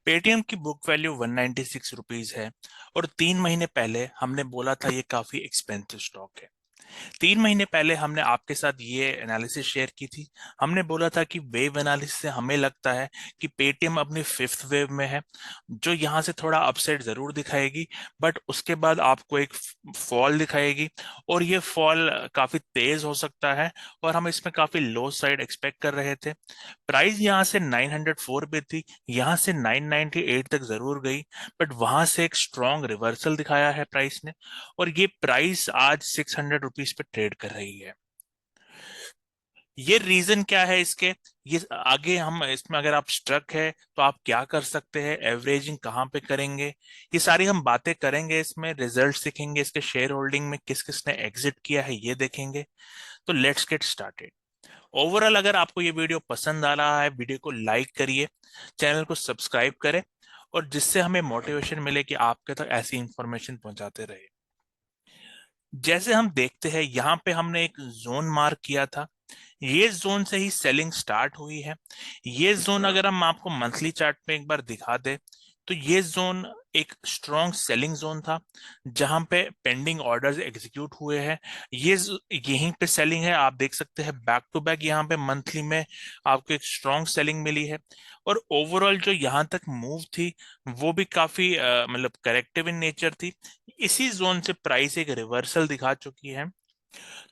Paytm की book value 196 rupees है और 3 महीने पहले हमने बोला था ये काफी एक्सपेंसिव स्टॉक है। 3 महीने पहले हमने आपके साथ ये एनालिसिस शेयर की थी। हमने बोला था कि वेव एनालिसिस से हमें लगता है कि पेटीएम अपनी फिफ्थ वेव में है, जो यहाँ से थोड़ा अपसाइड जरूर दिखाएगी, बट उसके बाद आपको एक फॉल दिखाएगी और ये फॉल काफी तेज हो सकता है। और हम इसमें काफी लो साइड एक्सपेक्ट कर रहे थे। प्राइस यहाँ से 904 पे थी, यहाँ से 998 तक जरूर गई, बट वहां से एक स्ट्रॉन्ग रिवर्सल दिखाया है प्राइस ने। और ये प्राइस आज 600 रुपीज पे ट्रेड कर रही है। ये रीजन क्या है इसके, ये आगे हम इसमें अगर आप स्ट्रक है तो आप क्या कर सकते हैं, एवरेजिंग कहाँ पे करेंगे, ये सारी हम बातें करेंगे। इसमें रिजल्ट दिखेंगे, इसके शेयर होल्डिंग में किस किसने एग्जिट किया है ये देखेंगे। तो लेट्स गेट स्टार्टेड। ओवरऑल अगर आपको ये वीडियो पसंद आ रहा है, वीडियो को लाइक करिए, चैनल को सब्सक्राइब करें, और जिससे हमें मोटिवेशन मिले कि आपके तक ऐसी इंफॉर्मेशन पहुंचाते रहे। जैसे हम देखते हैं यहाँ पे हमने एक जोन मार्क किया था, ये जोन से ही सेलिंग स्टार्ट हुई है। ये जोन अगर हम आपको मंथली चार्ट में एक बार दिखा दे, तो ये जोन एक स्ट्रॉन्ग सेलिंग जोन था, जहां पे पेंडिंग ऑर्डर्स एग्जीक्यूट हुए हैं। यहीं पे सेलिंग है, आप देख सकते हैं बैक टू बैक यहाँ पे मंथली में आपको एक स्ट्रॉन्ग सेलिंग मिली है। और ओवरऑल जो यहाँ तक मूव थी वो भी काफी मतलब करेक्टिव इन नेचर थी। इसी जोन से प्राइस एक रिवर्सल दिखा चुकी है।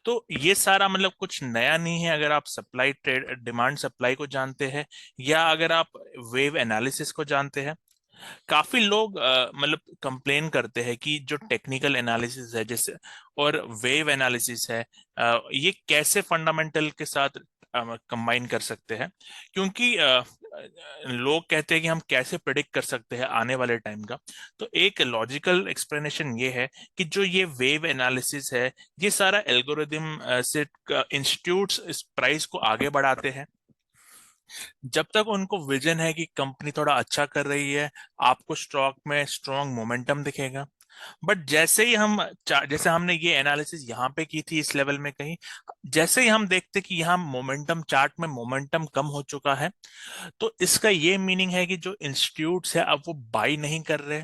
तो ये सारा मतलब कुछ नया नहीं है, अगर आप सप्लाई ट्रेड डिमांड सप्लाई को जानते हैं, या अगर आप वेव एनालिसिस को जानते हैं। काफी लोग मतलब कंप्लेन करते हैं कि जो टेक्निकल एनालिसिस है जैसे और वेव एनालिसिस है, ये कैसे फंडामेंटल के साथ कंबाइन कर सकते हैं। क्योंकि लोग कहते हैं कि हम कैसे प्रिडिक्ट कर सकते हैं आने वाले टाइम का। तो एक लॉजिकल एक्सप्लेनेशन ये है कि जो ये वेव एनालिसिस है, ये सारा एल्गोरिदम से इंस्टीट्यूट्स इस प्राइस को आगे बढ़ाते हैं। जब तक उनको विजन है कि कंपनी थोड़ा अच्छा कर रही है, आपको स्टॉक में स्ट्रॉन्ग मोमेंटम दिखेगा। बट जैसे ही जैसे हमने ये एनालिसिस यहाँ पे की थी इस लेवल में कहीं, जैसे ही हम देखते कि यहाँ मोमेंटम चार्ट में मोमेंटम कम हो चुका है, तो इसका ये मीनिंग है कि जो इंस्टीट्यूट्स है अब वो बाई नहीं कर रहे।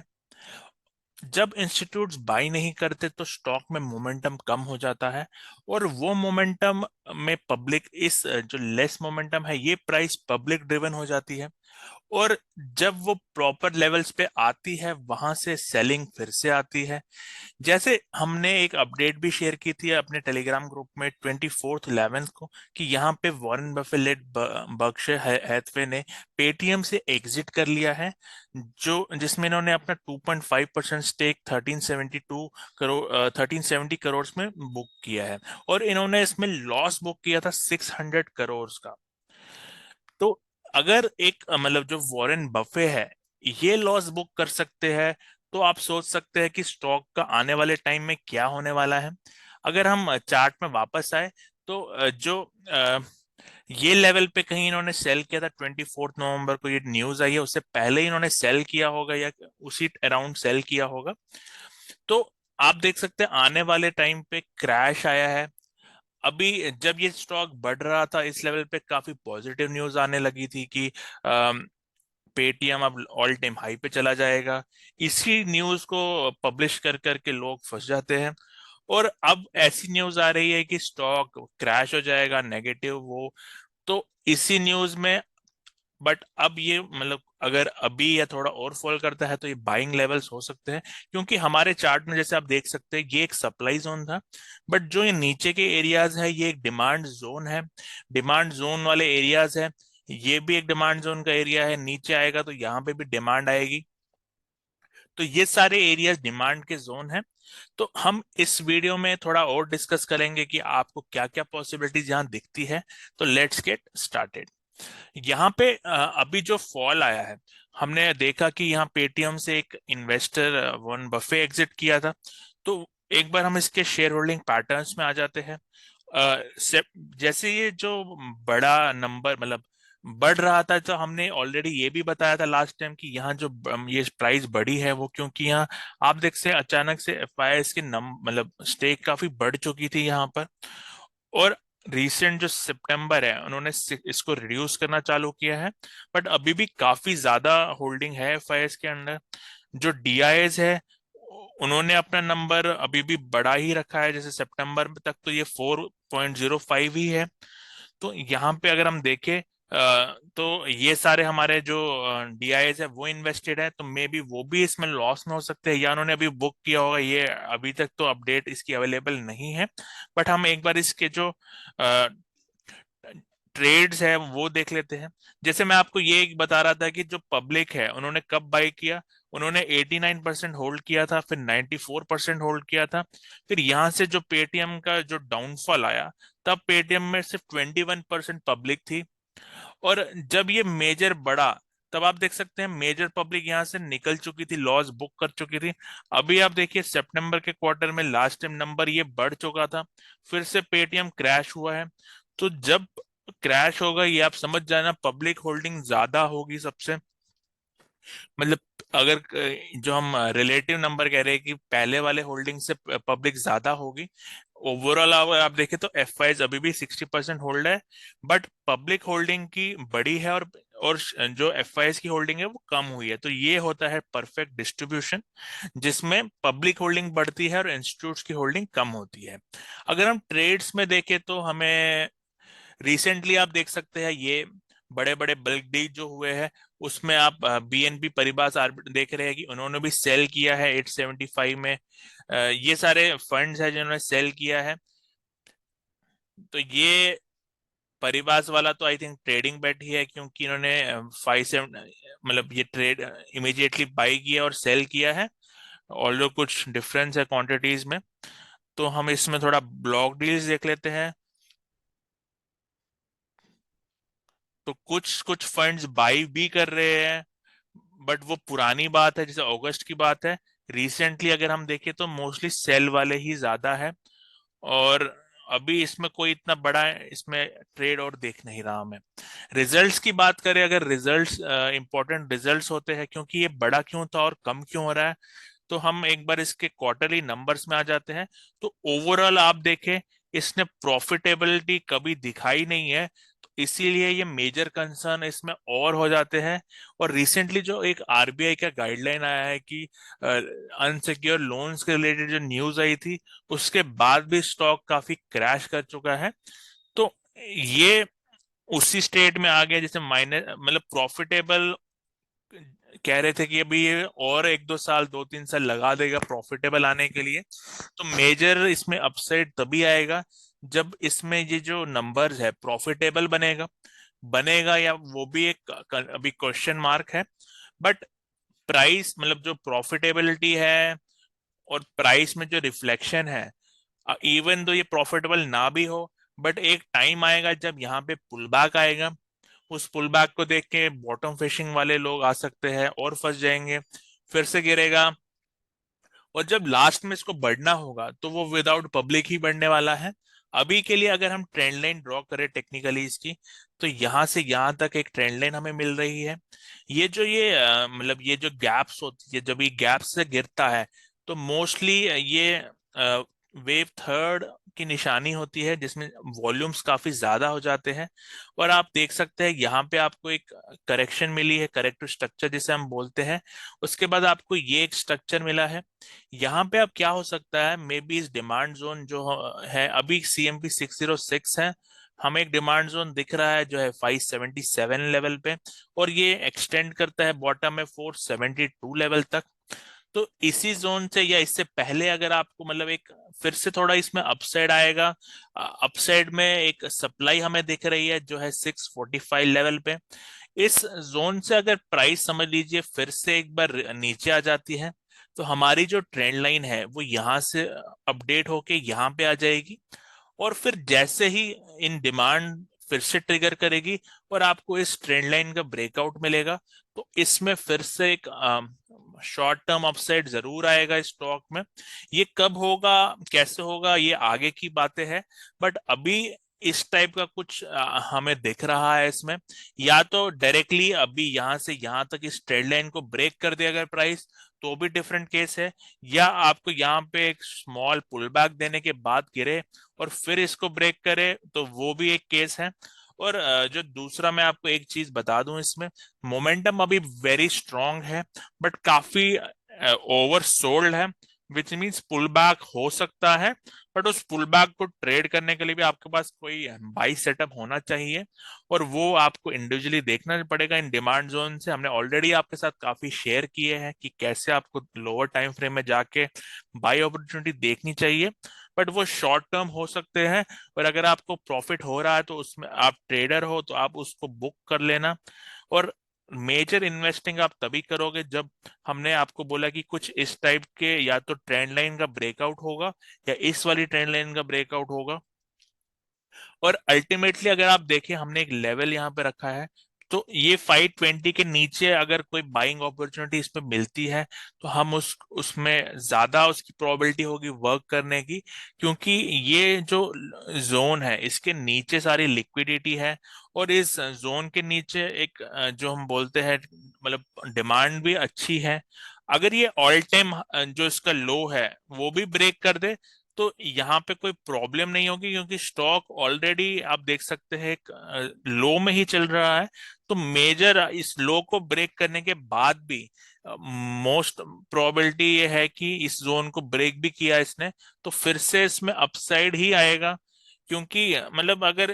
जब इंस्टीट्यूट्स बाई नहीं करते तो स्टॉक में मोमेंटम कम हो जाता है, और वो मोमेंटम में पब्लिक इस जो लेस मोमेंटम है ये प्राइस पब्लिक ड्रिवन हो जाती है। और जब वो प्रॉपर लेवल्स पे आती है वहां से सेलिंग फिर से आती है। जैसे हमने एक अपडेट भी शेयर की थी अपने टेलीग्राम ग्रुप में 24/11 को, कि यहाँ पे वॉरेन बफेट बर्कशायर हैथवे ने पेटीएम से एग्जिट कर लिया है, जो जिसमें इन्होंने अपना 2.5% स्टेक 1370 करोड़ में बुक किया है। और इन्होंने इसमें लॉस बुक किया था 600 करोड़ का। तो अगर एक मतलब जो वॉरेन बफे है ये लॉस बुक कर सकते हैं, तो आप सोच सकते हैं कि स्टॉक का आने वाले टाइम में क्या होने वाला है। अगर हम चार्ट में वापस आए, तो ये लेवल पे कहीं इन्होंने सेल किया था 24 नवंबर को, ये न्यूज आई है, उससे पहले ही इन्होंने सेल किया होगा या उसी अराउंड सेल किया होगा। तो आप देख सकते हैं आने वाले टाइम पे क्रैश आया है। अभी जब ये स्टॉक बढ़ रहा था इस लेवल पे काफी पॉजिटिव न्यूज आने लगी थी कि पेटीएम अब ऑल टाइम हाई पे चला जाएगा। इसी न्यूज को पब्लिश कर करके लोग फंस जाते हैं। और अब ऐसी न्यूज आ रही है कि स्टॉक क्रैश हो जाएगा, नेगेटिव वो। तो इसी न्यूज में, बट अब ये मतलब अगर अभी या थोड़ा और फॉल करता है तो ये बाइंग लेवल्स हो सकते हैं। क्योंकि हमारे चार्ट में जैसे आप देख सकते हैं ये एक सप्लाई जोन था, बट जो ये नीचे के एरियाज है ये एक डिमांड जोन है। डिमांड जोन वाले एरियाज है, ये भी एक डिमांड जोन का एरिया है, नीचे आएगा तो यहाँ पे भी डिमांड आएगी। तो ये सारे एरियाज डिमांड के जोन है। तो हम इस वीडियो में थोड़ा और डिस्कस करेंगे कि आपको क्या क्या पॉसिबिलिटीज यहाँ दिखती है। तो लेट्स गेट स्टार्टेड। यहाँ पे अभी जो फॉल आया है, हमने देखा कि यहाँ पेटीएम से एक इन्वेस्टर वॉरेन बफे एग्जिट किया था। तो एक बार हम इसके शेयर होल्डिंग पैटर्न्स में आ जाते हैं। जैसे ये जो बड़ा नंबर मतलब बढ़ रहा था, तो हमने ऑलरेडी ये भी बताया था लास्ट टाइम कि यहाँ जो ये प्राइस बढ़ी है वो क्योंकि यहाँ आप देख से अचानक से एफआईआई की नम मतलब स्टेक काफी बढ़ चुकी थी यहाँ पर। और रिसेंट जो सितंबर है उन्होंने इसको रिड्यूस करना चालू किया है, बट अभी भी काफी ज्यादा होल्डिंग है एफआईएस के अंडर। जो डीआईएस है उन्होंने अपना नंबर अभी भी बढ़ा ही रखा है, जैसे सितंबर तक तो ये 4.05 ही है। तो यहाँ पे अगर हम देखें तो ये सारे हमारे जो डीआईएस है वो इन्वेस्टेड है, तो मे बी वो भी इसमें लॉस में हो सकते हैं, या उन्होंने अभी बुक किया होगा, ये अभी तक तो अपडेट इसकी अवेलेबल नहीं है। बट हम एक बार इसके जो ट्रेड्स है वो देख लेते हैं। जैसे मैं आपको ये एक बता रहा था कि जो पब्लिक है उन्होंने कब बाई किया, उन्होंने 89% होल्ड किया था, फिर 94% होल्ड किया था। फिर यहाँ से जो पेटीएम का जो डाउनफॉल आया, तब पेटीएम में सिर्फ 21% पब्लिक थी। और जब ये मेजर बढ़ा, तब आप देख सकते हैं मेजर पब्लिक यहाँ से निकल चुकी थी, लॉस बुक कर चुकी थी। अभी आप देखिए सितंबर के क्वार्टर में लास्ट टाइम नंबर ये बढ़ चुका था, फिर से पेटीएम क्रैश हुआ है। तो जब क्रैश होगा ये आप समझ जाना, पब्लिक होल्डिंग ज्यादा होगी सबसे। मतलब अगर जो हम रिलेटिव नंबर कह रहे हैं कि पहले वाले होल्डिंग से पब्लिक ज्यादा होगी, ओवरऑल आप देखें तो एफआईज अभी भी 60% होल्ड है, बट पब्लिक होल्डिंग की बड़ी है, और जो एफआईज की होल्डिंग है वो कम हुई है। तो ये होता है परफेक्ट डिस्ट्रीब्यूशन, जिसमें पब्लिक होल्डिंग बढ़ती है और इंस्टीट्यूट्स की होल्डिंग कम होती है। अगर हम ट्रेड्स में देखें तो हमें रिसेंटली आप देख सकते हैं ये बड़े बड़े बल्क डील जो हुए हैं, उसमें आप बीएनपी परिबास देख रहे हैं कि उन्होंने भी सेल किया है 875 में। ये सारे फंड्स हैं जिन्होंने सेल किया है। तो ये परिबास वाला तो आई थिंक ट्रेडिंग बेट ही है, क्योंकि इन्होंने 5 7 मतलब ये ट्रेड इमीडिएटली बाई किया और सेल किया है, ऑल्दो कुछ डिफरेंस है क्वांटिटीज में। तो हम इसमें थोड़ा ब्लॉक डील्स देख लेते हैं। तो कुछ कुछ फंड्स बाई भी कर रहे हैं, बट वो पुरानी बात है, जैसे अगस्त की बात है। रिसेंटली अगर हम देखें तो मोस्टली सेल वाले ही ज्यादा है, और अभी इसमें कोई इतना बड़ा इसमें ट्रेड और देख नहीं रहा मैं। रिजल्ट्स की बात करें, अगर रिजल्ट्स इंपॉर्टेंट रिजल्ट्स होते हैं, क्योंकि ये बड़ा क्यों था और कम क्यों हो रहा है, तो हम एक बार इसके क्वार्टरली नंबर्स में आ जाते हैं। तो ओवरऑल आप देखें, इसने प्रॉफिटेबिलिटी कभी दिखाई नहीं है, तो इसीलिए ये मेजर कंसर्न इसमें और हो जाते हैं। और रिसेंटली जो एक आरबीआई का गाइडलाइन आया है कि अनसिक्योर लोन्स के रिलेटेड जो न्यूज आई थी, उसके बाद भी स्टॉक काफी क्रैश कर चुका है। तो ये उसी स्टेट में आ गया जैसे माइनस, मतलब प्रॉफिटेबल कह रहे थे कि अभी ये और 1 2 साल 2 3 साल लगा देगा प्रॉफिटेबल आने के लिए। तो मेजर इसमें अपसाइड तभी आएगा जब इसमें ये जो नंबर्स है प्रॉफिटेबल बनेगा। बनेगा या वो भी एक अभी क्वेश्चन मार्क है। बट प्राइस, मतलब जो प्रॉफिटेबिलिटी है और प्राइस में जो रिफ्लेक्शन है, इवन दो ये प्रॉफिटेबल ना भी हो, बट एक टाइम आएगा जब यहाँ पे पुल बैक आएगा। उस पुल बैक को देख के बॉटम फिशिंग वाले लोग आ सकते हैं और फंस जाएंगे, फिर से गिरेगा। और जब लास्ट में इसको बढ़ना होगा तो वो विदाउट पब्लिक ही बढ़ने वाला है। अभी के लिए अगर हम ट्रेंड लाइन ड्रॉ करें टेक्निकली इसकी, तो यहाँ से यहाँ तक एक ट्रेंड लाइन हमें मिल रही है। ये जो ये मतलब ये जो गैप्स होती है, जब ये गैप से गिरता है, तो मोस्टली ये वेव थर्ड की निशानी होती है, जिसमें वॉल्यूम्स काफी ज्यादा हो जाते हैं। और आप देख सकते हैं यहाँ पे आपको एक करेक्शन मिली है, करेक्टिव स्ट्रक्चर जिसे हम बोलते हैं। उसके बाद आपको ये एक स्ट्रक्चर मिला है। यहाँ पे अब क्या हो सकता है, मे बी इस डिमांड जोन जो है अभी CMP 606 है, हमें एक डिमांड जोन दिख रहा है जो है 577 लेवल पे, और ये एक्सटेंड करता है बॉटम में 472 लेवल तक। तो इसी जोन से या इससे पहले अगर आपको मतलब एक फिर से थोड़ा इसमें अपसाइड आएगा, अपसाइड में एक सप्लाई हमें दिख रही है जो है 645 लेवल पे। इस जोन से अगर प्राइस समझ लीजिए फिर से एक बार नीचे आ जाती है, तो हमारी जो ट्रेंड लाइन है वो यहाँ से अपडेट होके यहाँ पे आ जाएगी। और फिर जैसे ही इन डिमांड फिर से ट्रिगर करेगी और आपको इस ट्रेंड लाइन का ब्रेकआउट मिलेगा, तो इसमें फिर से एक शॉर्ट टर्म अपसाइड जरूर आएगा इस स्टॉक में। ये कब होगा, कैसे होगा, ये आगे की बातें हैं। बट अभी इस टाइप का कुछ हमें दिख रहा है इसमें। या तो डायरेक्टली अभी यहां से यहां तक इस ट्रेड लाइन को ब्रेक कर दे अगर प्राइस, तो भी डिफरेंट केस है। या आपको यहाँ पे एक स्मॉल पुल बैक देने के बाद गिरे और फिर इसको ब्रेक करे, तो वो भी एक केस है। और जो दूसरा मैं आपको एक चीज बता दूं इसमें, मोमेंटम अभी वेरी स्ट्रांग है, बट काफी ओवर सोल्ड है, विच मीन्स पुल बैक हो सकता है। बट उस पुल बैक को ट्रेड करने के लिए भी आपके पास कोई बाई सेटअप होना चाहिए, और वो आपको इंडिविजुअली देखना पड़ेगा इन डिमांड जोन से। हमने ऑलरेडी आपके साथ काफी शेयर किए हैं कि कैसे आपको लोअर टाइम फ्रेम में जाके बाई अपॉर्चुनिटी देखनी चाहिए, बट वो शॉर्ट टर्म हो सकते हैं। और अगर आपको प्रॉफिट हो रहा है तो उसमें आप ट्रेडर हो तो आप उसको बुक कर लेना। और मेजर इन्वेस्टिंग आप तभी करोगे जब हमने आपको बोला कि कुछ इस टाइप के या तो ट्रेंड लाइन का ब्रेकआउट होगा या इस वाली ट्रेंड लाइन का ब्रेकआउट होगा। और अल्टीमेटली अगर आप देखें, हमने एक लेवल यहाँ पे रखा है, तो ये 520 के नीचे अगर कोई बाइंग अपॉर्चुनिटी इस पे मिलती है, तो हम उसमें ज्यादा उसकी प्रोबेबिलिटी होगी वर्क करने की, क्योंकि ये जो जोन है इसके नीचे सारी लिक्विडिटी है। और इस जोन के नीचे एक जो हम बोलते हैं मतलब डिमांड भी अच्छी है। अगर ये ऑल टाइम जो इसका लो है वो भी ब्रेक कर दे, तो यहाँ पे कोई प्रॉब्लम नहीं होगी, क्योंकि स्टॉक ऑलरेडी आप देख सकते हैं एक लो में ही चल रहा है। तो मेजर इस लो को ब्रेक करने के बाद भी मोस्ट प्रोबेबिलिटी ये है कि इस जोन को ब्रेक भी किया इसने, तो फिर से इसमें अपसाइड ही आएगा। क्योंकि मतलब अगर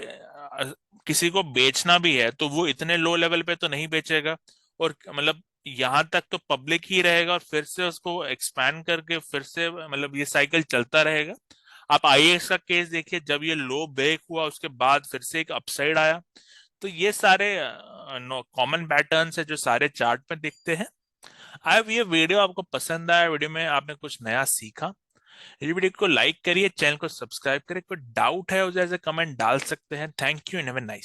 किसी को बेचना भी है तो वो इतने लो लेवल पे तो नहीं बेचेगा, और मतलब यहाँ तक तो पब्लिक ही रहेगा, और फिर से उसको एक्सपैंड करके फिर से मतलब ये साइकिल चलता रहेगा। आप आईएएक्स का केस देखिए, जब ये लो ब्रेक हुआ उसके बाद फिर से एक अपसाइड आया। तो ये सारे कॉमन पैटर्न्स है जो सारे चार्ट में दिखते हैं। अब ये वीडियो आपको पसंद आया, वीडियो में आपने कुछ नया सीखा, ये वीडियो को लाइक करिए, चैनल को सब्सक्राइब करिए। कोई डाउट है उसे ऐसे कमेंट डाल सकते हैं। Thank you and have a nice